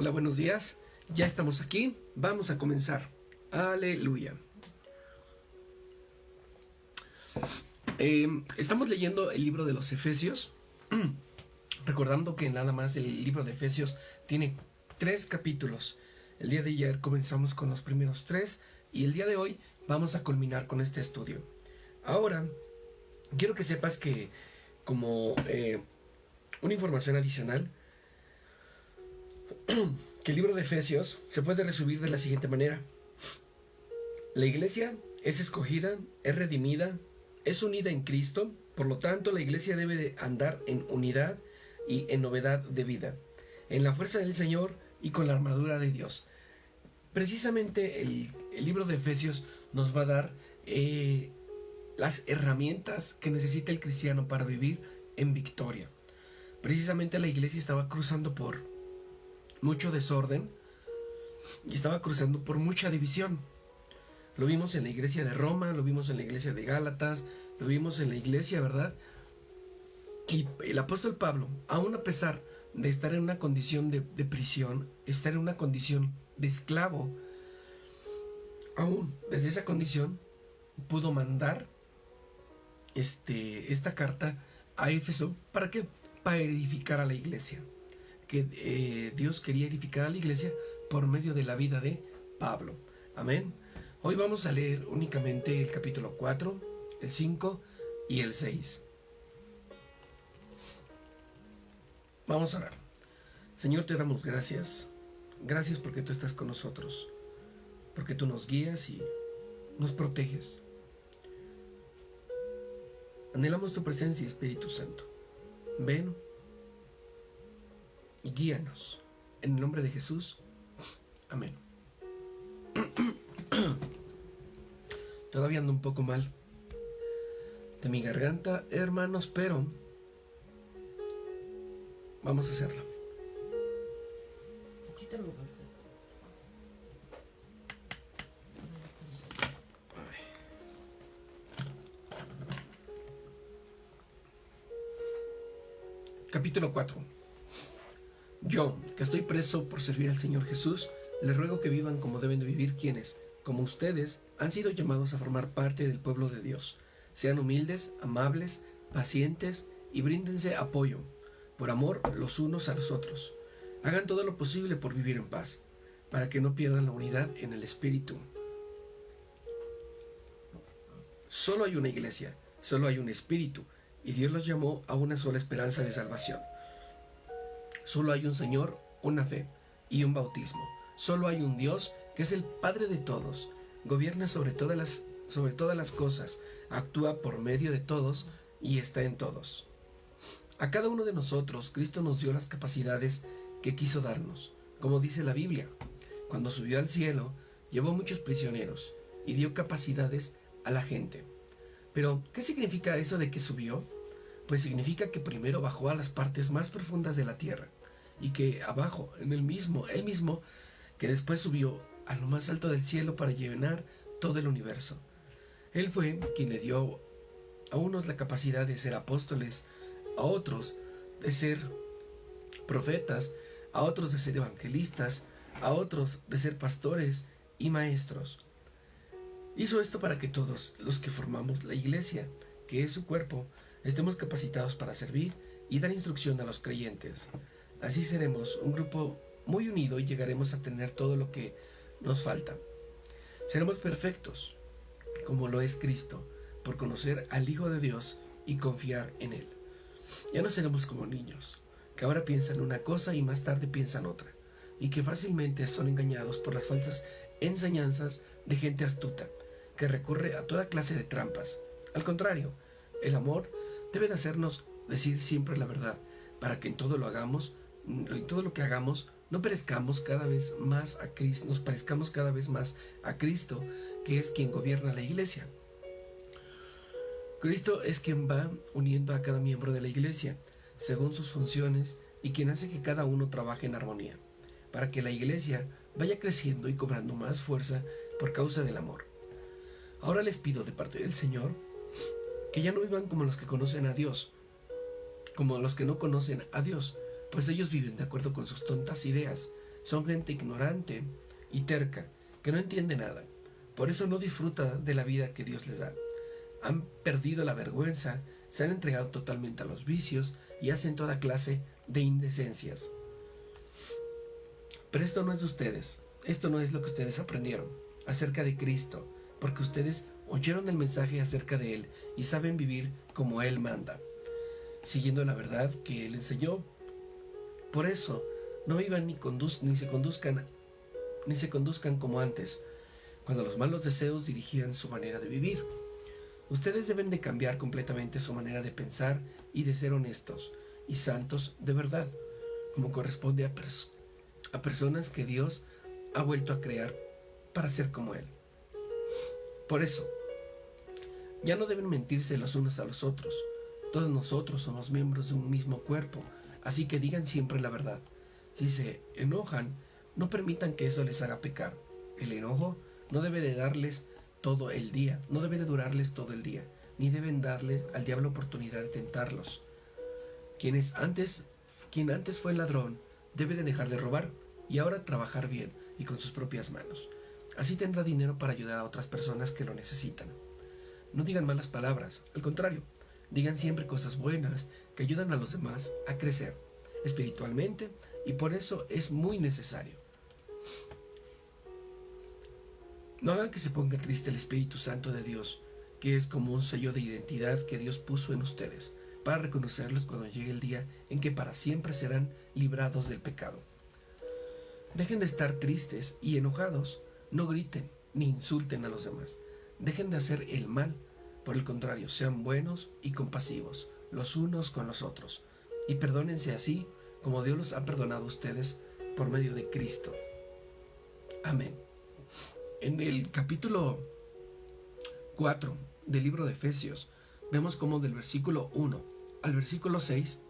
Hola, buenos días. Ya estamos aquí. Vamos a comenzar. Aleluya. Estamos leyendo el libro de los Efesios. Recordando que nada más el libro de Efesios tiene 3 capítulos. El día de ayer comenzamos con los primeros 3 y el día de hoy vamos a culminar con este estudio. Ahora, quiero que sepas que como una información adicional, que el libro de Efesios se puede resumir de la siguiente manera. La iglesia es escogida, es redimida, es unida en Cristo, por lo tanto la iglesia debe de andar en unidad y en novedad de vida, en la fuerza del Señor y con la armadura de Dios. Precisamente el libro de Efesios nos va a dar las herramientas que necesita el cristiano para vivir en victoria. Precisamente la iglesia estaba cruzando por mucho desorden y estaba cruzando por mucha división. Lo vimos en la iglesia de Roma, lo vimos en la iglesia de Gálatas, lo vimos en la iglesia, ¿verdad? Y el apóstol Pablo, aún a pesar de estar en una condición de prisión, estar en una condición de esclavo, aún desde esa condición pudo mandar esta carta a Éfeso. ¿Para qué? Para edificar a la iglesia. Que Dios quería edificar a la iglesia por medio de la vida de Pablo. Amén. Hoy vamos a leer únicamente el capítulo 4, el 5 y el 6. Vamos a orar. Señor, te damos gracias. Gracias porque tú estás con nosotros. Porque tú nos guías y nos proteges. Anhelamos tu presencia, Espíritu Santo. Ven y guíanos. En el nombre de Jesús. Amén. Todavía ando un poco mal de mi garganta, hermanos, pero vamos a hacerlo. Capítulo 4. Yo, que estoy preso por servir al Señor Jesús, les ruego que vivan como deben de vivir quienes, como ustedes, han sido llamados a formar parte del pueblo de Dios. Sean humildes, amables, pacientes y bríndense apoyo, por amor los unos a los otros. Hagan todo lo posible por vivir en paz, para que no pierdan la unidad en el Espíritu. Solo hay una iglesia, solo hay un Espíritu, y Dios los llamó a una sola esperanza de salvación. Solo hay un Señor, una fe y un bautismo. Solo hay un Dios que es el Padre de todos, gobierna sobre todas las cosas, actúa por medio de todos y está en todos. A cada uno de nosotros Cristo nos dio las capacidades que quiso darnos. Como dice la Biblia, cuando subió al cielo, llevó muchos prisioneros y dio capacidades a la gente. Pero, ¿qué significa eso de que subió? Pues significa que primero bajó a las partes más profundas de la tierra y que abajo, él mismo, que después subió a lo más alto del cielo para llenar todo el universo. Él fue quien le dio a unos la capacidad de ser apóstoles, a otros de ser profetas, a otros de ser evangelistas, a otros de ser pastores y maestros. Hizo esto para que todos los que formamos la iglesia, que es su cuerpo, estemos capacitados para servir y dar instrucción a los creyentes. Así seremos un grupo muy unido y llegaremos a tener todo lo que nos falta. Seremos perfectos, como lo es Cristo, por conocer al Hijo de Dios y confiar en Él. Ya no seremos como niños, que ahora piensan una cosa y más tarde piensan otra, y que fácilmente son engañados por las falsas enseñanzas de gente astuta, que recurre a toda clase de trampas. Al contrario, el amor debe de hacernos decir siempre la verdad, para que en todo lo que hagamos, nos parezcamos cada vez más a Cristo, que es quien gobierna la iglesia. Cristo es quien va uniendo a cada miembro de la iglesia, según sus funciones, y quien hace que cada uno trabaje en armonía, para que la iglesia vaya creciendo y cobrando más fuerza por causa del amor. Ahora les pido de parte del Señor que ya no vivan como los que conocen a Dios, como los que no conocen a Dios, pues ellos viven de acuerdo con sus tontas ideas. son gente ignorante y terca, que no entiende nada. Por eso no disfruta de la vida que Dios les da. Han perdido la vergüenza, se han entregado totalmente a los vicios y hacen toda clase de indecencias. Pero esto no es de ustedes, esto no es lo que ustedes aprendieron acerca de Cristo, porque ustedes oyeron el mensaje acerca de Él y saben vivir como Él manda, siguiendo la verdad que Él enseñó. Por eso, no vivan ni se conduzcan como antes, cuando los malos deseos dirigían su manera de vivir. Ustedes deben de cambiar completamente su manera de pensar y de ser honestos y santos de verdad, como corresponde a personas que Dios ha vuelto a crear para ser como Él. Por eso, ya no deben mentirse los unos a los otros. Todos nosotros somos miembros de un mismo cuerpo, así que digan siempre la verdad. Si se enojan, no permitan que eso les haga pecar. El enojo no debe de durarles todo el día, ni deben darle al diablo oportunidad de tentarlos. Quien antes fue ladrón, debe de dejar de robar y ahora trabajar bien y con sus propias manos. Así tendrá dinero para ayudar a otras personas que lo necesitan. No digan malas palabras, al contrario, digan siempre cosas buenas que ayudan a los demás a crecer espiritualmente, y por eso es muy necesario. No hagan que se ponga triste el Espíritu Santo de Dios, que es como un sello de identidad que Dios puso en ustedes, para reconocerlos cuando llegue el día en que para siempre serán librados del pecado. Dejen de estar tristes y enojados, no griten ni insulten a los demás. Dejen de hacer el mal, por el contrario, sean buenos y compasivos los unos con los otros, y perdónense así como Dios los ha perdonado a ustedes por medio de Cristo. Amén. En el capítulo 4 del libro de Efesios, vemos como del versículo 1 al versículo 6,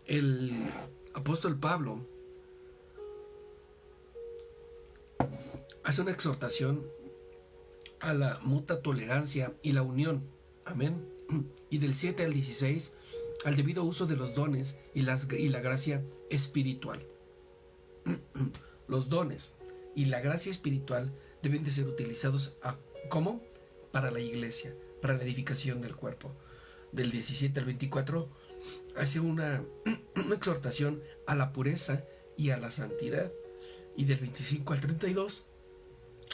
el apóstol Pablo hace una exhortación a la mutua tolerancia y la unión. Amén. Y del 7 al 16, al debido uso de los dones y la gracia espiritual. Los dones y la gracia espiritual deben de ser utilizados ¿cómo? Para la iglesia, para la edificación del cuerpo. Del 17 al 24 hace una exhortación a la pureza y a la santidad. Y del 25 al 32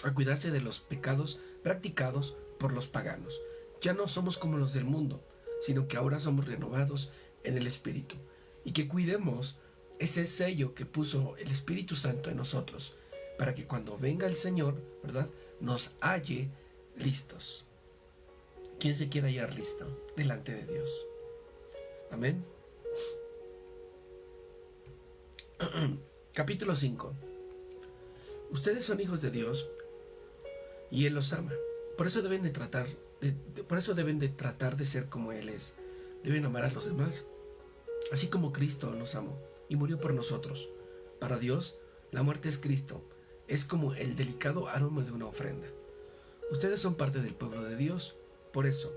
a cuidarse de los pecados practicados por los paganos. Ya no somos como los del mundo, sino que ahora somos renovados en el Espíritu, y que cuidemos ese sello que puso el Espíritu Santo en nosotros, para que cuando venga el Señor, ¿verdad?, nos halle listos. ¿Quién se quiere hallar listo delante de Dios? Amén. Capítulo 5. Ustedes son hijos de Dios y Él los ama. Por eso deben de tratar de ser como Él es. Deben amar a los demás, así como Cristo nos amó y murió por nosotros. Para Dios, la muerte es Cristo. Es como el delicado aroma de una ofrenda. Ustedes son parte del pueblo de Dios. Por eso,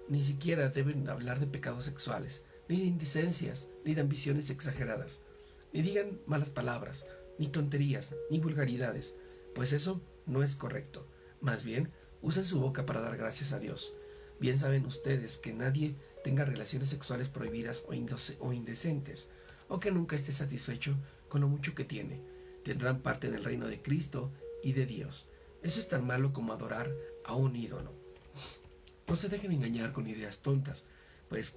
ni siquiera deben hablar de pecados sexuales, ni de indecencias, ni de ambiciones exageradas. Ni digan malas palabras, ni tonterías, ni vulgaridades, pues eso no es correcto. Más bien, usen su boca para dar gracias a Dios. Bien saben ustedes que nadie tenga relaciones sexuales prohibidas o indecentes, o que nunca esté satisfecho con lo mucho que tiene. Tendrán parte en el reino de Cristo y de Dios. Eso es tan malo como adorar a un ídolo. No se dejen engañar con ideas tontas, pues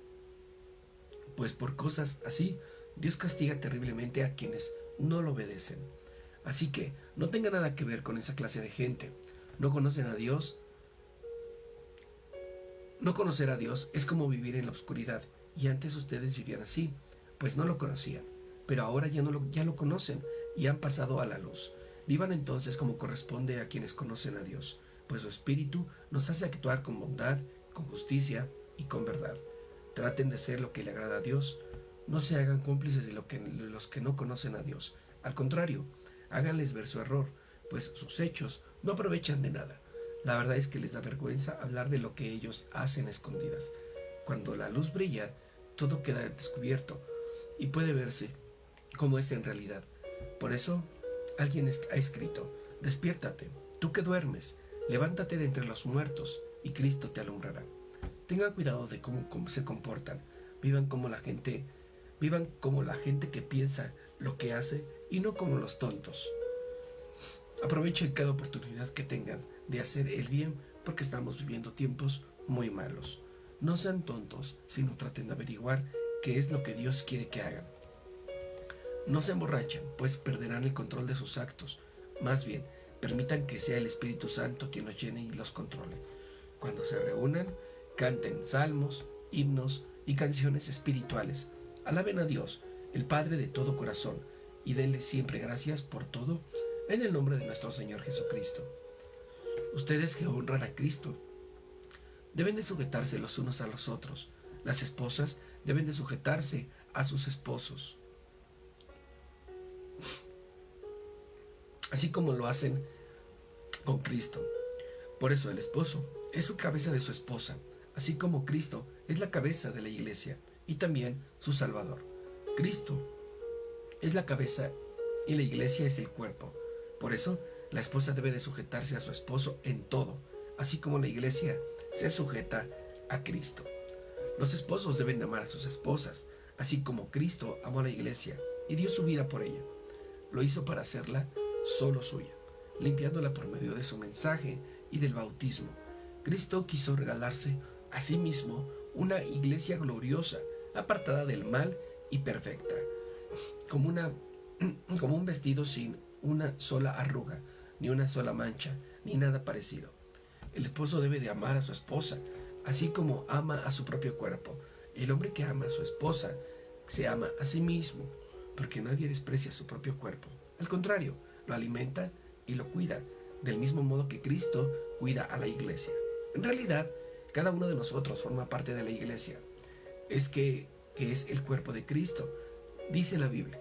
por cosas así, Dios castiga terriblemente a quienes no lo obedecen. Así que no tenga nada que ver con esa clase de gente. No conocen a Dios. No conocer a Dios es como vivir en la oscuridad, y antes ustedes vivían así, pues no lo conocían, pero ahora ya lo conocen y han pasado a la luz. Vivan entonces como corresponde a quienes conocen a Dios, pues su Espíritu nos hace actuar con bondad, con justicia y con verdad. Traten de ser lo que le agrada a Dios. No se hagan cómplices de los que no conocen a Dios. Al contrario, háganles ver su error, pues sus hechos no aprovechan de nada. La verdad es que les da vergüenza hablar de lo que ellos hacen a escondidas. Cuando la luz brilla, todo queda descubierto y puede verse como es en realidad. Por eso, alguien ha escrito: despiértate, tú que duermes, levántate de entre los muertos, y Cristo te alumbrará. Tengan cuidado de cómo se comportan. Vivan como la gente que piensa lo que hace y no como los tontos. Aprovechen cada oportunidad que tengan de hacer el bien, porque estamos viviendo tiempos muy malos. No sean tontos, sino traten de averiguar qué es lo que Dios quiere que hagan. No se emborrachen, pues perderán el control de sus actos. Más bien, permitan que sea el Espíritu Santo quien los llene y los controle. Cuando se reúnan, canten salmos, himnos y canciones espirituales. Alaben a Dios, el Padre de todo corazón, y denle siempre gracias por todo, en el nombre de nuestro Señor Jesucristo. Ustedes que honran a Cristo deben de sujetarse los unos a los otros. Las esposas deben de sujetarse a sus esposos, así como lo hacen con Cristo. Por eso el esposo es su cabeza de su esposa, así como Cristo es la cabeza de la iglesia y también su Salvador. Cristo es la cabeza y la iglesia es el cuerpo. Por eso la esposa debe de sujetarse a su esposo en todo, así como la iglesia se sujeta a Cristo. Los esposos deben de amar a sus esposas, así como Cristo amó a la iglesia y dio su vida por ella. Lo hizo para hacerla solo suya, limpiándola por medio de su mensaje y del bautismo. Cristo quiso regalarse a sí mismo una iglesia gloriosa, apartada del mal y perfecta, como un vestido sin una sola arruga, ni una sola mancha, ni nada parecido. El esposo debe de amar a su esposa, así como ama a su propio cuerpo. El hombre que ama a su esposa se ama a sí mismo, porque nadie desprecia su propio cuerpo. Al contrario, lo alimenta y lo cuida, del mismo modo que Cristo cuida a la iglesia. En realidad, cada uno de nosotros forma parte de la iglesia. Es que es el cuerpo de Cristo, dice la Biblia.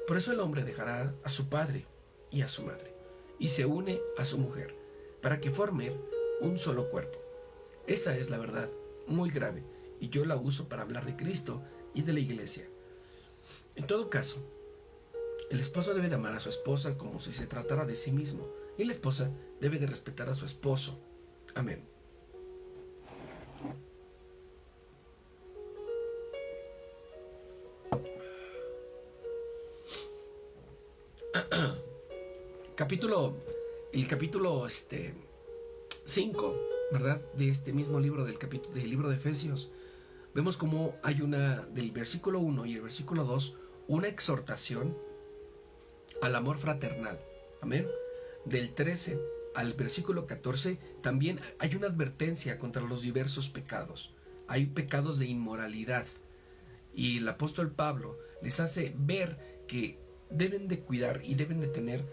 Por eso el hombre dejará a su padre y a su madre, y se une a su mujer, para que formen un solo cuerpo. Esa es la verdad muy grave, y yo la uso para hablar de Cristo y de la iglesia. En todo caso, el esposo debe de amar a su esposa como si se tratara de sí mismo, y la esposa debe de respetar a su esposo. Amén. El capítulo 5, ¿verdad? De este mismo libro, del libro de Efesios, vemos como hay del versículo 1 y el versículo 2, una exhortación al amor fraternal. Amén. Del 13 al versículo 14 también hay una advertencia contra los diversos pecados. Hay pecados de inmoralidad, y el apóstol Pablo les hace ver que deben de cuidar y deben de tener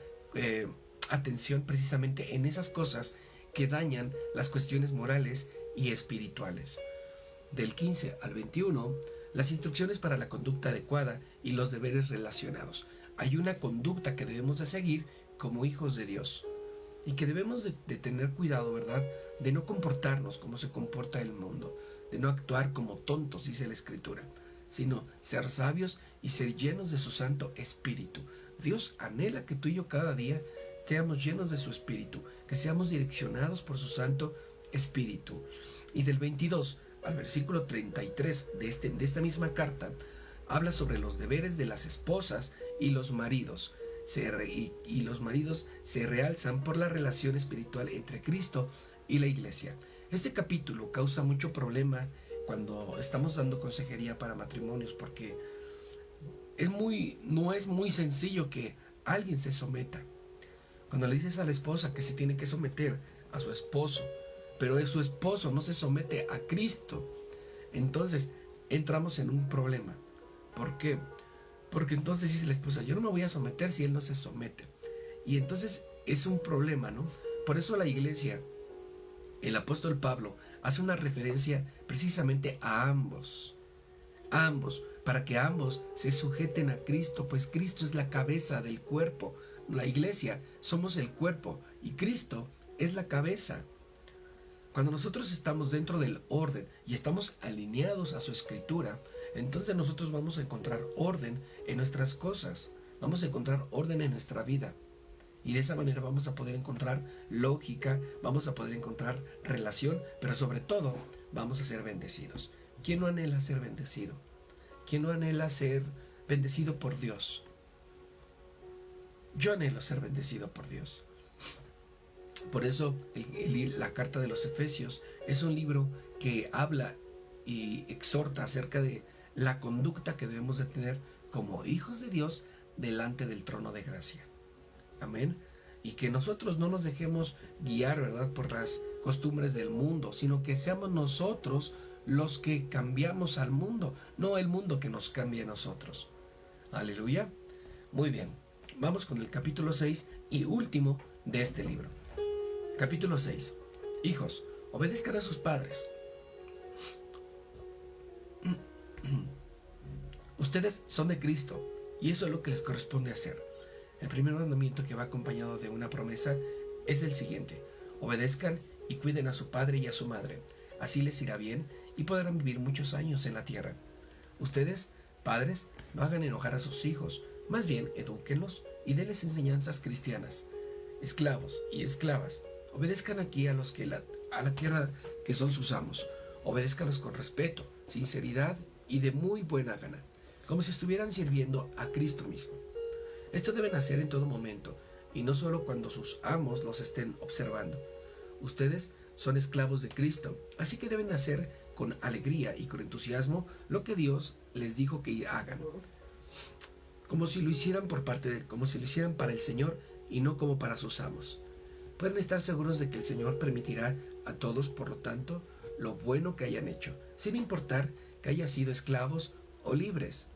atención precisamente en esas cosas que dañan las cuestiones morales y espirituales. Del 15 al 21, las instrucciones para la conducta adecuada y los deberes relacionados. Hay una conducta que debemos de seguir como hijos de Dios, y que debemos de tener cuidado, ¿verdad?, de no comportarnos como se comporta el mundo, de no actuar como tontos, dice la Escritura, sino ser sabios y ser llenos de su Santo Espíritu. Dios anhela que tú y yo cada día seamos llenos de su Espíritu, que seamos direccionados por su Santo Espíritu. Y del 22 al versículo 33 de esta misma carta, habla sobre los deberes de las esposas y los maridos. Y los maridos se realzan por la relación espiritual entre Cristo y la iglesia. Este capítulo causa mucho problema cuando estamos dando consejería para matrimonios, porque no es muy sencillo que alguien se someta. Cuando le dices a la esposa que se tiene que someter a su esposo, pero su esposo no se somete a Cristo, entonces entramos en un problema. ¿Por qué? Porque entonces dice la esposa: yo no me voy a someter si él no se somete. Y entonces es un problema, ¿no? Por eso la iglesia, el apóstol Pablo, hace una referencia precisamente a ambos, para que ambos se sujeten a Cristo, pues Cristo es la cabeza del cuerpo. La iglesia somos el cuerpo y Cristo es la cabeza. Cuando nosotros estamos dentro del orden y estamos alineados a su escritura, entonces nosotros vamos a encontrar orden en nuestras cosas, vamos a encontrar orden en nuestra vida. Y de esa manera vamos a poder encontrar lógica, vamos a poder encontrar relación, pero sobre todo vamos a ser bendecidos. ¿Quién no anhela ser bendecido? ¿Quién no anhela ser bendecido por Dios? Yo anhelo ser bendecido por Dios. Por eso la carta de los Efesios es un libro que habla y exhorta acerca de la conducta que debemos de tener como hijos de Dios delante del trono de gracia. Amén. Y que nosotros no nos dejemos guiar, ¿verdad?, por las costumbres del mundo, sino que seamos nosotros los que cambiamos al mundo, no el mundo que nos cambie a nosotros. Aleluya. Muy bien. Vamos con el capítulo 6 y último de este libro. Capítulo 6. Hijos, obedezcan a sus padres. Ustedes son de Cristo y eso es lo que les corresponde hacer. El primer mandamiento, que va acompañado de una promesa, es el siguiente: obedezcan y cuiden a su padre y a su madre. Así les irá bien y podrán vivir muchos años en la tierra. Ustedes, padres, no hagan enojar a sus hijos, más bien edúquenlos y denles enseñanzas cristianas. Esclavos y esclavas, obedezcan aquí a los que a la tierra que son sus amos. Obedézcanlos con respeto, sinceridad y de muy buena gana, como si estuvieran sirviendo a Cristo mismo. Esto deben hacer en todo momento, y no solo cuando sus amos los estén observando. Ustedes son esclavos de Cristo, así que deben hacer con alegría y con entusiasmo lo que Dios les dijo que hagan, como si lo hicieran como si lo hicieran para el Señor y no como para sus amos. Pueden estar seguros de que el Señor permitirá a todos, por lo tanto, lo bueno que hayan hecho, sin importar que hayan sido esclavos o libres.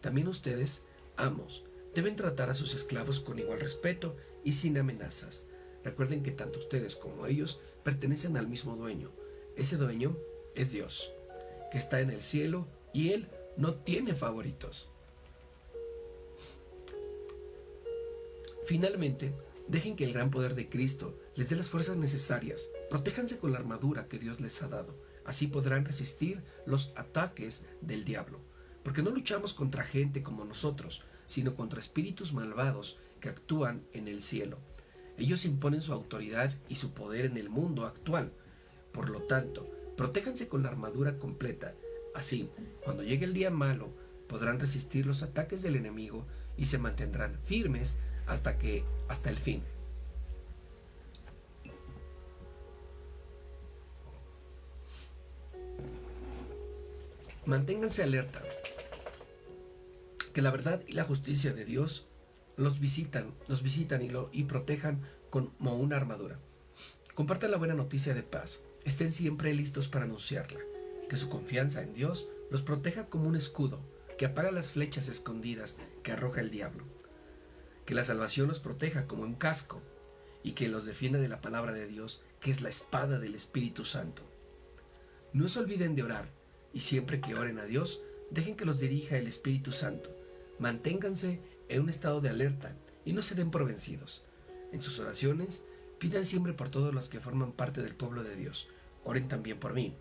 También ustedes, amos, deben tratar a sus esclavos con igual respeto y sin amenazas. Recuerden que tanto ustedes como ellos pertenecen al mismo dueño. Ese dueño es Dios, que está en el cielo, y Él no tiene favoritos. Finalmente, dejen que el gran poder de Cristo les dé las fuerzas necesarias. Protéjanse con la armadura que Dios les ha dado. Así podrán resistir los ataques del diablo. Porque no luchamos contra gente como nosotros, sino contra espíritus malvados que actúan en el cielo. Ellos imponen su autoridad y su poder en el mundo actual. Por lo tanto, protéjanse con la armadura completa. Así, cuando llegue el día malo, podrán resistir los ataques del enemigo y se mantendrán firmes hasta el fin. Manténganse alerta, que la verdad y la justicia de Dios nos visitan y protejan como una armadura. Compartan la buena noticia de paz. Estén siempre listos para anunciarla. Que su confianza en Dios los proteja como un escudo que apaga las flechas escondidas que arroja el diablo. Que la salvación los proteja como un casco y que los defienda de la palabra de Dios, que es la espada del Espíritu Santo. No se olviden de orar, y siempre que oren a Dios, dejen que los dirija el Espíritu Santo. Manténganse en un estado de alerta y no se den por vencidos. En sus oraciones, pidan siempre por todos los que forman parte del pueblo de Dios. Oren también por mí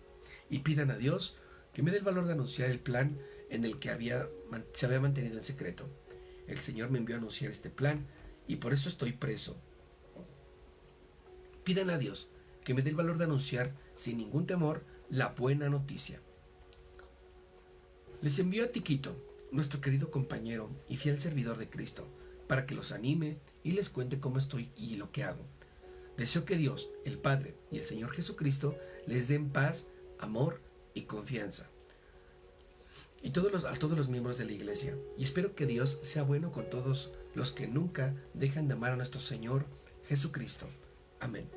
y pidan a Dios que me dé el valor de anunciar el plan en el que se había mantenido en secreto. El Señor me envió a anunciar este plan y por eso estoy preso. Pidan a Dios que me dé el valor de anunciar sin ningún temor la buena noticia. Les envío a Tiquito, nuestro querido compañero y fiel servidor de Cristo, para que los anime y les cuente cómo estoy y lo que hago. Deseo que Dios, el Padre y el Señor Jesucristo les den paz, amor y confianza. Y a todos los miembros de la iglesia. Y espero que Dios sea bueno con todos los que nunca dejan de amar a nuestro Señor Jesucristo. Amén.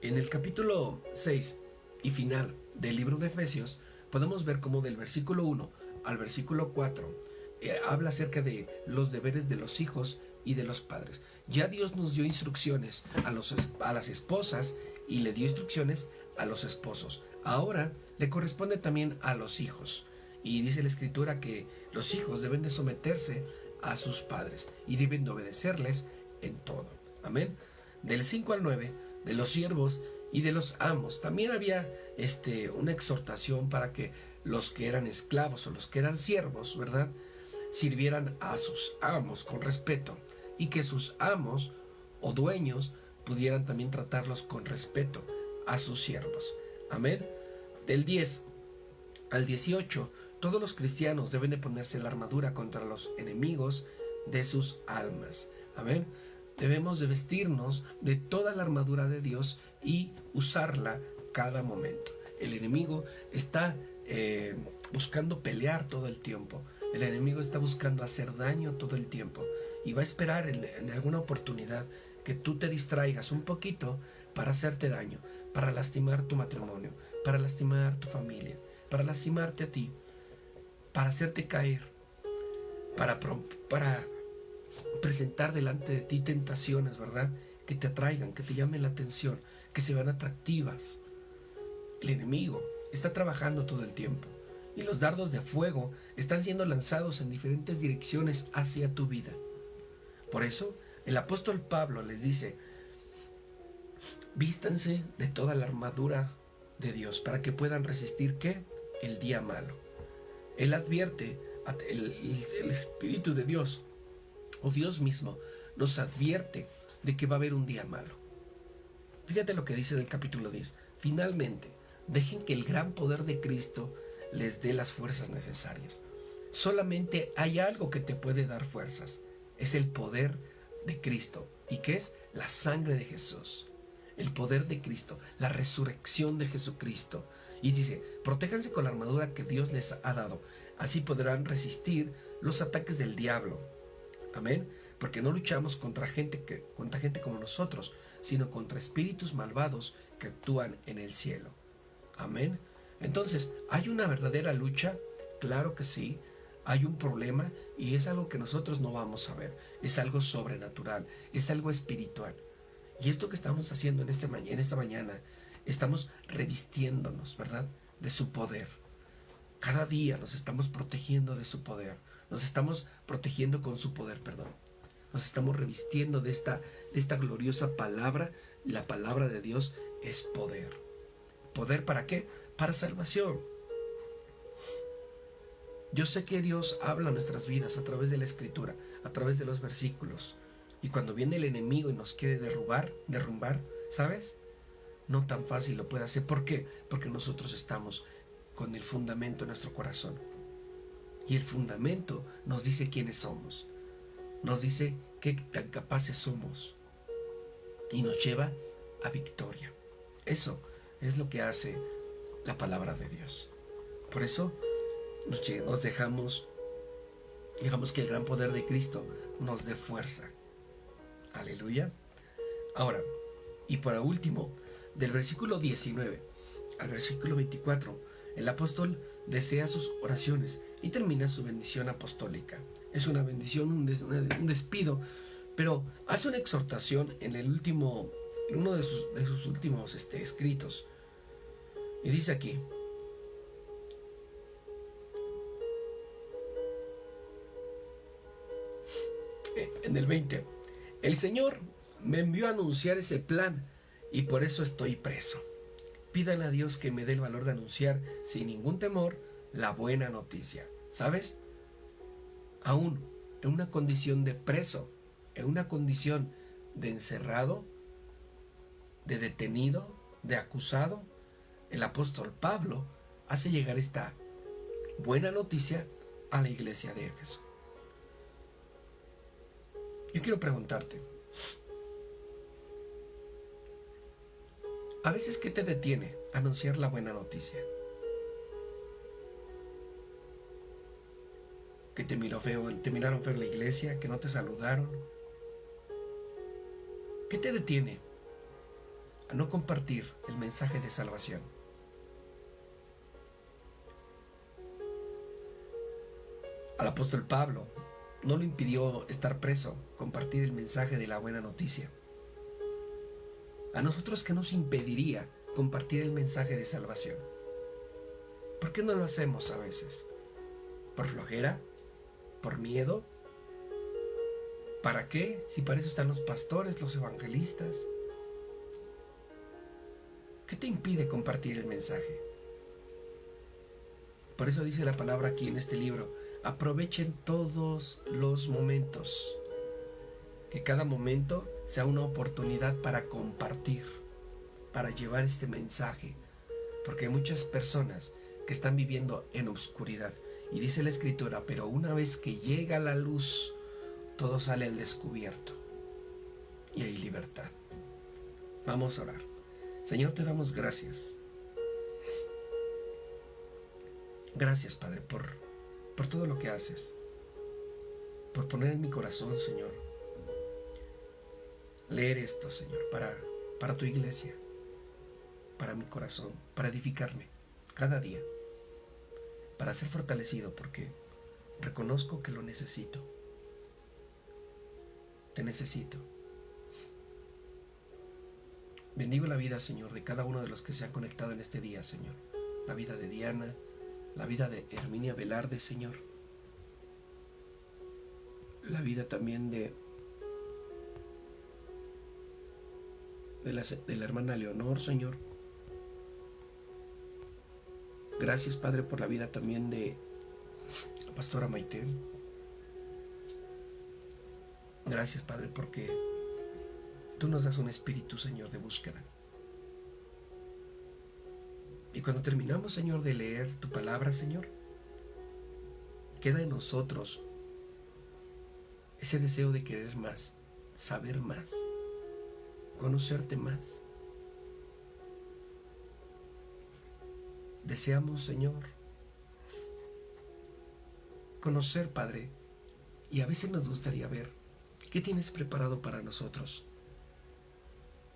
En el capítulo 6 y final del libro de Efesios, podemos ver cómo del versículo 1 al versículo 4 habla acerca de los deberes de los hijos y de los padres. Ya Dios nos dio instrucciones a las esposas y le dio instrucciones a los esposos. Ahora le corresponde también a los hijos. Y dice la Escritura que los hijos deben de someterse a sus padres y deben de obedecerles en todo. Amén. Del 5 al 9, de los siervos y de los amos. También había una exhortación para que los que eran esclavos o los que eran siervos, ¿verdad?, sirvieran a sus amos con respeto, y que sus amos o dueños pudieran también tratarlos con respeto a sus siervos. Amén. Del 10 al 18, todos los cristianos deben de ponerse la armadura contra los enemigos de sus almas. Amén. Debemos de vestirnos de toda la armadura de Dios y usarla cada momento. El enemigo está buscando pelear todo el tiempo. El enemigo está buscando hacer daño todo el tiempo. Y va a esperar en alguna oportunidad que tú te distraigas un poquito para hacerte daño, para lastimar tu matrimonio, para lastimar tu familia, para lastimarte a ti, para hacerte caer, para presentar delante de ti tentaciones, ¿verdad?, que te atraigan, que te llamen la atención, que se vean atractivas. El enemigo está trabajando todo el tiempo y los dardos de fuego están siendo lanzados en diferentes direcciones hacia tu vida. Por eso el apóstol Pablo les dice: vístanse de toda la armadura de Dios para que puedan resistir, ¿qué?, el día malo. Él advierte, el Espíritu de Dios o Dios mismo nos advierte de que va a haber un día malo. Fíjate lo que dice del capítulo 10. Finalmente, dejen que el gran poder de Cristo les dé las fuerzas necesarias. Solamente hay algo que te puede dar fuerzas. Es el poder de Cristo. ¿Y qué es? La sangre de Jesús. El poder de Cristo, la resurrección de Jesucristo. Y dice: protéjanse con la armadura que Dios les ha dado. Así podrán resistir los ataques del diablo. Amén. Porque no luchamos contra gente como nosotros, sino contra espíritus malvados que actúan en el cielo. Amén. Entonces, ¿hay una verdadera lucha? Claro que sí. Hay un problema y es algo que nosotros no vamos a ver. Es algo sobrenatural, es algo espiritual. Y esto que estamos haciendo en esta mañana, estamos revistiéndonos, ¿verdad?, de su poder. Cada día nos estamos protegiendo de su poder. Nos estamos protegiendo con su poder, perdón. Nos estamos revistiendo de esta gloriosa palabra. La palabra de Dios es poder. ¿Poder para qué? Para salvación. Yo sé que Dios habla a nuestras vidas a través de la Escritura, a través de los versículos. Y cuando viene el enemigo y nos quiere derrumbar, ¿sabes? No tan fácil lo puede hacer. ¿Por qué? Porque nosotros estamos con el fundamento en nuestro corazón. Y el fundamento nos dice quiénes somos. Nos dice qué tan capaces somos. Y nos lleva a victoria. Eso es lo que hace la palabra de Dios. Por eso nos dejamos que el gran poder de Cristo nos dé fuerza. Aleluya. Ahora, y por último, del versículo 19 al versículo 24, el apóstol desea sus oraciones y termina su bendición apostólica. Es una bendición, un despido, pero hace una exhortación en uno de sus últimos escritos. Y dice aquí: en el 20, el Señor me envió a anunciar ese plan y por eso estoy preso. Pidan a Dios que me dé el valor de anunciar sin ningún temor la buena noticia. ¿Sabes? Aún en una condición de preso, en una condición de encerrado, de detenido, de acusado, el apóstol Pablo hace llegar esta buena noticia a la iglesia de Éfeso. Yo quiero preguntarte, a veces, ¿qué te detiene a anunciar la buena noticia? ¿Que te miraron feo en la iglesia? ¿Que no te saludaron? ¿Qué te detiene a no compartir el mensaje de salvación? Al apóstol Pablo no le impidió estar preso compartir el mensaje de la buena noticia. ¿A nosotros qué nos impediría compartir el mensaje de salvación? ¿Por qué no lo hacemos a veces? ¿Por flojera? ¿Por miedo? ¿Para qué? Si para eso están los pastores, los evangelistas. ¿Qué te impide compartir el mensaje? Por eso dice la palabra aquí en este libro: aprovechen todos los momentos. Que cada momento sea una oportunidad para compartir, para llevar este mensaje. Porque hay muchas personas que están viviendo en oscuridad. Y dice la Escritura: pero una vez que llega la luz, todo sale al descubierto. Y hay libertad. Vamos a orar. Señor, te damos gracias. Gracias, Padre, por todo lo que haces. Por poner en mi corazón, Señor, leer esto, Señor, para tu iglesia, para mi corazón, para edificarme cada día, para ser fortalecido, porque reconozco que lo necesito. Te necesito. Bendigo la vida, Señor, de cada uno de los que se han conectado en este día, Señor. La vida de Diana, la vida de Herminia Velarde, Señor. La vida también de la hermana Leonor, Señor. Gracias, Padre, por la vida también de la pastora Maitel. Gracias, Padre, porque tú nos das un espíritu, Señor, de búsqueda. Y cuando terminamos, Señor, de leer tu palabra, Señor, queda en nosotros ese deseo de querer más, saber más, conocerte más. Deseamos, Señor, conocer, Padre, y a veces nos gustaría ver qué tienes preparado para nosotros,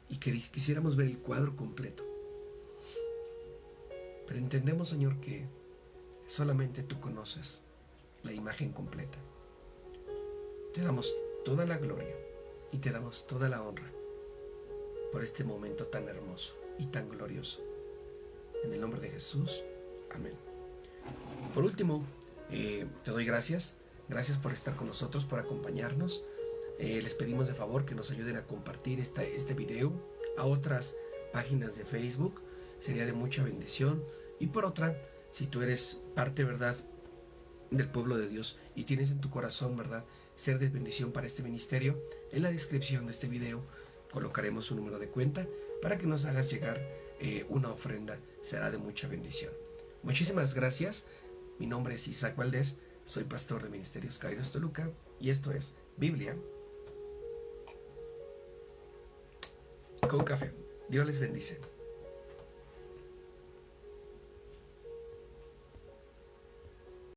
y que quisiéramos ver el cuadro completo. Pero entendemos, Señor, que solamente tú conoces la imagen completa. Te damos toda la gloria y te damos toda la honra por este momento tan hermoso y tan glorioso. En el nombre de Jesús, amén. Por último, te doy gracias. Gracias por estar con nosotros, por acompañarnos. Les pedimos de favor que nos ayuden a compartir este video a otras páginas de Facebook. Sería de mucha bendición. Y por otra, si tú eres parte, ¿verdad?, del pueblo de Dios y tienes en tu corazón, ¿verdad?, ser de bendición para este ministerio, en la descripción de este video colocaremos un número de cuenta para que nos hagas llegar una ofrenda. Será de mucha bendición. Muchísimas gracias. Mi nombre es Isaac Valdés. Soy pastor de Ministerios Kairos Toluca y esto es Biblia con Café. Dios les bendice.